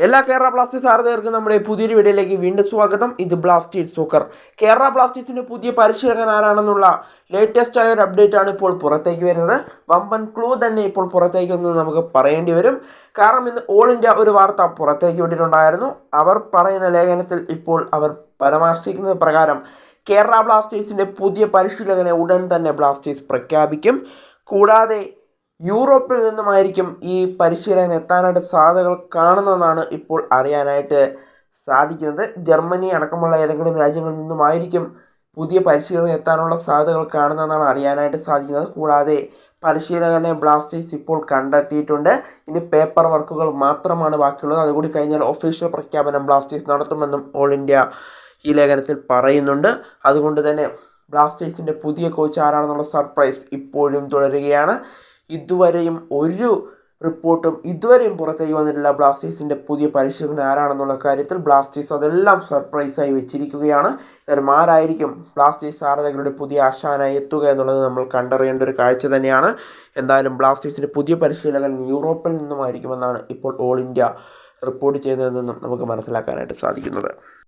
എല്ലാ കേരള ബ്ലാസ്റ്റേഴ്സ് ആരാധകർക്കും നമ്മുടെ പുതിയൊരു വീഡിയോയിലേക്ക് വീണ്ടും സ്വാഗതം. ഇത് ബ്ലാസ്റ്റേഴ്സ് സോക്കർ. കേരള ബ്ലാസ്റ്റേഴ്സിന്റെ പുതിയ പരിശീലകൻ ആരാണെന്നുള്ള ലേറ്റസ്റ്റ് ആയ ഒരു അപ്ഡേറ്റ് ആണ് ഇപ്പോൾ പുറത്തേക്ക് വരുന്നത്. വമ്പൻ ക്ലൂ തന്നെ ഇപ്പോൾ പുറത്തേക്ക് വന്നത് നമുക്ക് പറയേണ്ടി വരും. കാരണം ഇന്ന് ഓൾ ഇന്ത്യ ഒരു വാർത്ത പുറത്തേക്ക് വിട്ടിട്ടുണ്ടായിരുന്നു. അവർ പറയുന്ന ലേഖനത്തിൽ ഇപ്പോൾ അവർ പരാമർശിക്കുന്നത് പ്രകാരം കേരള ബ്ലാസ്റ്റേഴ്സിന്റെ പുതിയ പരിശീലകനെ ഉടൻ തന്നെ ബ്ലാസ്റ്റേഴ്സ് പ്രഖ്യാപിക്കും. കൂടാതെ യൂറോപ്പിൽ നിന്നുമായിരിക്കും ഈ പരിശീലകൻ എത്താനായിട്ട് സാധ്യതകൾ കാണുന്നതെന്നാണ് ഇപ്പോൾ അറിയാനായിട്ട് സാധിക്കുന്നത്. ജർമ്മനി അടക്കമുള്ള ഏതെങ്കിലും രാജ്യങ്ങളിൽ നിന്നുമായിരിക്കും പുതിയ പരിശീലകൻ എത്താനുള്ള സാധ്യതകൾ കാണുന്നതെന്നാണ് അറിയാനായിട്ട് സാധിക്കുന്നത്. കൂടാതെ പരിശീലകനെ ബ്ലാസ്റ്റേഴ്സ് ഇപ്പോൾ കണ്ടെത്തിയിട്ടുണ്ട്. ഇനി പേപ്പർ വർക്കുകൾ മാത്രമാണ് ബാക്കിയുള്ളത്. അതുകൂടി കഴിഞ്ഞാൽ ഒഫീഷ്യൽ പ്രഖ്യാപനം ബ്ലാസ്റ്റേഴ്സ് നടത്തുമെന്നും ഓൾ ഇന്ത്യ ഈ ലേഖനത്തിൽ പറയുന്നുണ്ട്. അതുകൊണ്ട് തന്നെ ബ്ലാസ്റ്റേഴ്സിൻ്റെ പുതിയ കോച്ച് ആരാണെന്നുള്ള സർപ്രൈസ് ഇപ്പോഴും തുടരുകയാണ്. ഇതുവരെയും ഒരു റിപ്പോർട്ടും പുറത്തേക്ക് വന്നിട്ടില്ല. ബ്ലാസ്റ്റേഴ്സിൻ്റെ പുതിയ പരിശീലകൻ ആരാണെന്നുള്ള കാര്യത്തിൽ ബ്ലാസ്റ്റേഴ്സ് അതെല്ലാം സർപ്രൈസായി വെച്ചിരിക്കുകയാണ്. എന്നാലും ആരായിരിക്കും ബ്ലാസ്റ്റേഴ്സ് ആരാധകരുടെ പുതിയ ആശാനായി എത്തുക എന്നുള്ളത് നമ്മൾ കണ്ടറിയേണ്ട ഒരു കാഴ്ച തന്നെയാണ്. എന്തായാലും ബ്ലാസ്റ്റേഴ്സിൻ്റെ പുതിയ പരിശീലകൻ യൂറോപ്പിൽ നിന്നുമായിരിക്കുമെന്നാണ് ഇപ്പോൾ ഓൾ ഇന്ത്യ റിപ്പോർട്ട് ചെയ്യുന്നതെന്നും നമുക്ക് മനസ്സിലാക്കാനായിട്ട് സാധിക്കുന്നത്.